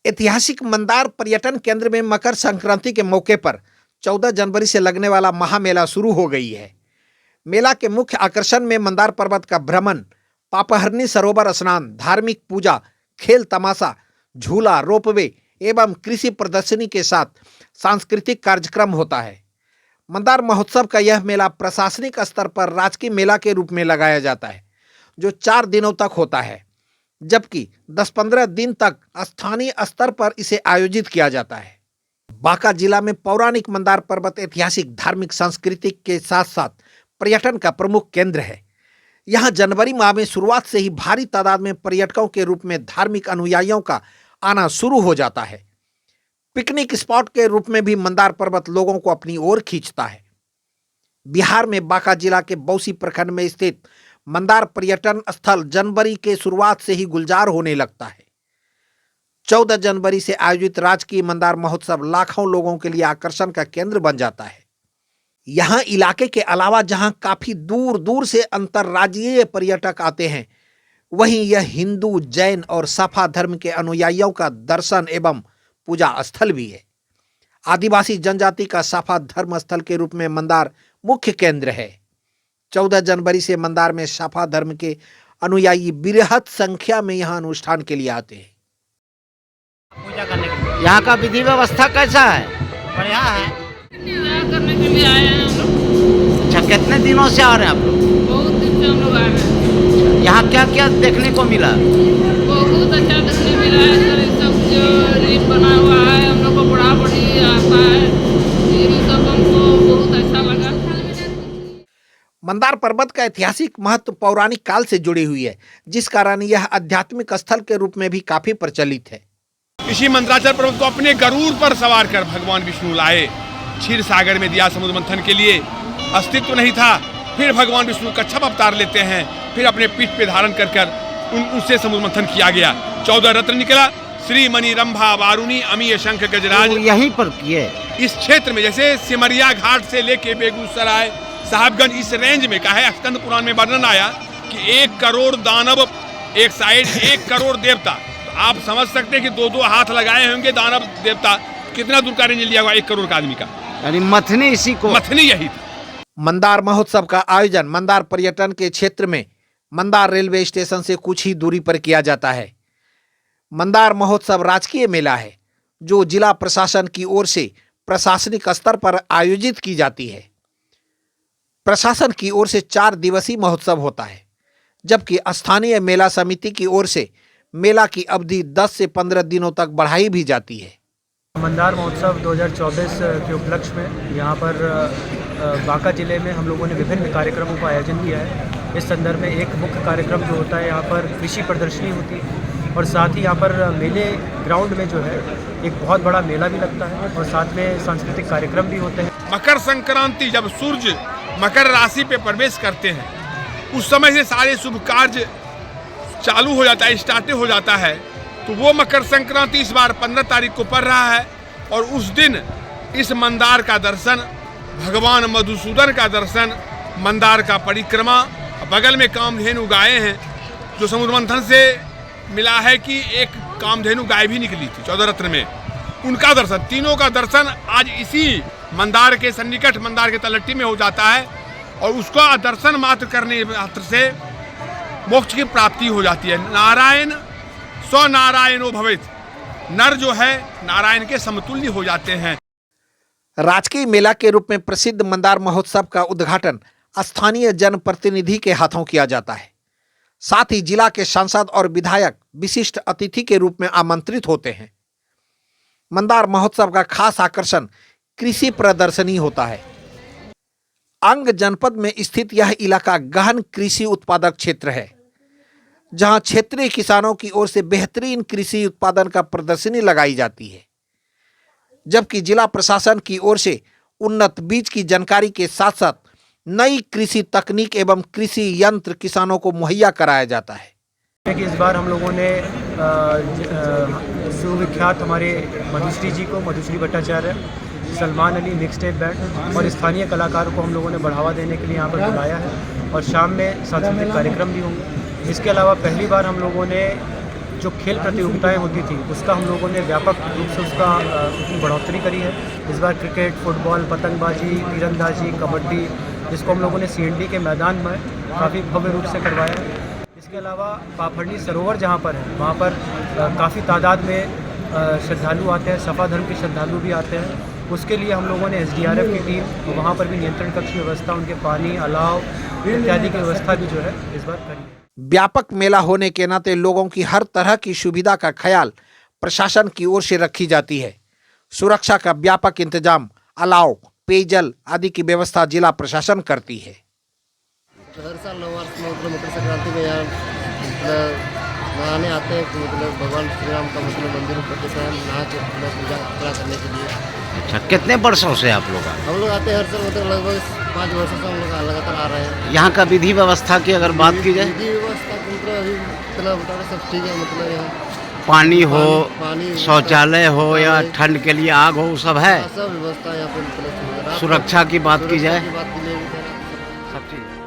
ऐतिहासिक मंदार पर्यटन केंद्र में मकर संक्रांति के मौके पर 14 जनवरी से लगने वाला महामेला शुरू हो गई है। मेला के मुख्य आकर्षण में मंदार पर्वत का भ्रमण, पापहरनी सरोवर स्नान, धार्मिक पूजा, खेल तमाशा, झूला, रोपवे एवं कृषि प्रदर्शनी के साथ सांस्कृतिक कार्यक्रम होता है। मंदार महोत्सव का यह मेला प्रशासनिक स्तर पर राजकीय मेला के रूप में लगाया जाता है, जो 4 दिनों तक होता है, जबकि 10-15 दिन तक स्थानीय स्तर पर इसे आयोजित किया जाता है। बांका जिला में पौराणिक मंदार पर्वत ऐतिहासिक, धार्मिक, सांस्कृतिक के साथ साथ पर्यटन का प्रमुख केंद्र है। यहाँ जनवरी माह में शुरुआत से ही भारी तादाद में पर्यटकों के रूप में धार्मिक अनुयायियों का आना शुरू हो जाता है। पिकनिक स्पॉट के रूप में भी मंदार पर्वत लोगों को अपनी ओर खींचता है। बिहार में बांका जिला के बौसी प्रखंड में स्थित मंदार पर्यटन स्थल जनवरी के शुरुआत से ही गुलजार होने लगता है। 14 जनवरी से आयोजित राजकीय मंदार महोत्सव लाखों लोगों के लिए आकर्षण का केंद्र बन जाता है। यहाँ इलाके के अलावा जहाँ काफी दूर दूर से अंतर्राज्यीय पर्यटक आते हैं, वहीं यह हिंदू, जैन और साफा धर्म के अनुयायियों का दर्शन एवं पूजा स्थल भी है। आदिवासी जनजाति का साफा धर्म स्थल के रूप में मंदार मुख्य केंद्र है। 14 जनवरी से मंदार में साफा धर्म के अनुयायी बृहत संख्या में यहाँ अनुष्ठान के लिए आते हैं। पूजा करने के लिए यहाँ का विधि व्यवस्था कैसा है? बढ़िया है। पूजा करने के लिए आए हैं हम लोग। अच्छा, कितने दिनों से आ रहे हैं आप लोग? बहुत दिन से हम लोग आए हैं। यहाँ क्या क्या देखने को मिला? बहुत अच्छा देखने मिला है सर। ये सब जो रीत बना हुआ है, हम लोग को बड़ा बड़ी आता है, ये सब हमको बहुत अच्छा लगा। मंदार पर्वत का ऐतिहासिक महत्व पौराणिक काल से जुड़ी हुई है, जिस कारण यह आध्यात्मिक स्थल के रूप में भी काफी प्रचलित है। इसी मंदराचल पर्वत को अपने गरुड़ पर सवार कर भगवान विष्णु लाए। क्षीर सागर में दिया समुद्र मंथन के लिए, अस्तित्व नहीं था, फिर भगवान विष्णु कच्छप अवतार लेते हैं, फिर अपने पीठ पे धारण कर उनसे समुद्र मंथन किया गया। 14 रत्न निकला, श्री मणि, रंभा, वारुणी, अमीय, शंख, गजराज। यहीं पर किए इस क्षेत्र में जैसे सिमरिया घाट से लेके बेगूसराय, साहबगंज, इस रेंज में का है। स्कंद पुराण में वर्णन आया कि 1 करोड़ दानव एक साइड, 1 करोड़ देवता। तो आप समझ सकते हैं कि 2-2 हाथ लगाए होंगे दानव देवता, कितना दूर का रेंज लिया हुआ 1 करोड़ का आदमी का। यानी मथनी इसी को, मथनी यही था। मंदार महोत्सव का आयोजन मंदार पर्यटन के क्षेत्र में मंदार रेलवे स्टेशन से कुछ ही दूरी पर किया जाता है। मंदार महोत्सव राजकीय मेला है, जो जिला प्रशासन की ओर से प्रशासनिक स्तर पर आयोजित की जाती है। प्रशासन की ओर से 4 दिवसीय महोत्सव होता है, जबकि स्थानीय मेला समिति की ओर से मेला की अवधि 10 से 15 दिनों तक बढ़ाई भी जाती है। मंदार महोत्सव 2024 के उपलक्ष्य में यहाँ पर बांका जिले में हम लोगों ने विभिन्न कार्यक्रमों का आयोजन किया है। इस संदर्भ में एक मुख्य कार्यक्रम जो होता है, यहाँ पर कृषि प्रदर्शनी होती है और साथ ही यहाँ पर मेले ग्राउंड में जो है एक बहुत बड़ा मेला भी लगता है और साथ में सांस्कृतिक कार्यक्रम भी होते हैं। मकर संक्रांति जब सूर्य मकर राशि पे प्रवेश करते हैं, उस समय से सारे शुभ कार्य चालू हो जाता है, स्टार्ट हो जाता है। तो वो मकर संक्रांति इस बार 15 तारीख को पड़ रहा है और उस दिन इस मंदार का दर्शन, भगवान मधुसूदन का दर्शन, मंदार का परिक्रमा, बगल में कामधेनु गायें हैं जो समुद्र मंथन से मिला है कि एक कामधेनु गाय भी निकली थी 14 रत्न में, उनका दर्शन, तीनों का दर्शन आज इसी मंदार के सन्निकट, मंदार के तलट्टी में हो जाता है और उसका दर्शन मात्र करने मात्र से मोक्ष की प्राप्ति हो जाती है। नारायण स्व नारायणो भवेत्, नर जो है नारायण के समतुल्य हो जाते हैं। राजकीय मेला के रूप में प्रसिद्ध मंदार महोत्सव का उद्घाटन स्थानीय जनप्रतिनिधि के हाथों किया जाता है। साथ ही जिला के सांसद और विधायक विशिष्ट अतिथि के रूप में आमंत्रित होते हैं। मंदार महोत्सव का खास आकर्षण कृषि प्रदर्शनी होता है। अंग जनपद में स्थित यह इलाका गहन कृषि उत्पादक क्षेत्र है, जहां क्षेत्रीय किसानों की ओर से बेहतरीन कृषि उत्पादन का प्रदर्शनी लगाई जाती है, जबकि जिला प्रशासन की ओर से उन्नत बीज की जानकारी के साथ साथ नई कृषि तकनीक एवं कृषि यंत्र किसानों को मुहैया कराया जाता है। कि इस बार हम लोगों ने सुविख्यात हमारे मधुश्री जी को, Madhushree Bhattacharya, Salman Ali mix tape band और स्थानीय कलाकारों को हम लोगों ने बढ़ावा देने के लिए यहाँ पर बुलाया है और शाम में सांस्कृतिक कार्यक्रम भी होंगे। इसके अलावा पहली बार हम लोगों ने जो खेल प्रतियोगिताएं होती थी उसका हम लोगों ने व्यापक रूप से उसकी बढ़ोतरी करी है। इस बार क्रिकेट, फुटबॉल, पतंगबाजी, तीरंदाजी, कबड्डी, इसको हम लोगों ने CND के मैदान में काफ़ी भव्य रूप से करवाया है। इसके अलावा पापड़नी सरोवर जहाँ पर है वहाँ पर काफ़ी तादाद में श्रद्धालु आते हैं, सफा धर्म के श्रद्धालु भी आते हैं। उसके लिए हम लोगों ने SDRF की टीम वहाँ पर भी नियंत्रण कक्ष की व्यवस्था, उनके पानी, अलाव इत्यादि की व्यवस्था भी जो है इस बार करी है। व्यापक मेला होने के नाते लोगों की हर तरह की सुविधा का ख्याल प्रशासन की ओर से रखी जाती है। सुरक्षा का व्यापक इंतजाम, अलाव, पेयजल आदि की व्यवस्था जिला प्रशासन करती है। हर साल नववर्ष में मतलब मकर संक्रांति में यहाँ मतलब नहाने आते हैं, मतलब भगवान श्री राम का मतलब मंदिर में प्रतिष्ठा है, नहा के मतलब पूजा अर्चना करने के लिए। अच्छा, कितने वर्षों से आप लोग हम लोग आते हैं हर साल, मतलब लगभग 5 वर्षों से हम लोग लगातार आ रहे हैं। यहाँ का विधि व्यवस्था की अगर बात की जाए, विधि व्यवस्था मतलब अभी इतना बता रहे सब ठीक है, मतलब यहाँ पानी हो, पानी, शौचालय हो या ठंड के लिए आग हो, सब है। सब व्यवस्था यहाँ पे मतलब सुरक्षा की बात की जाए, सुरक्षा की बात की जाए, सब चीज़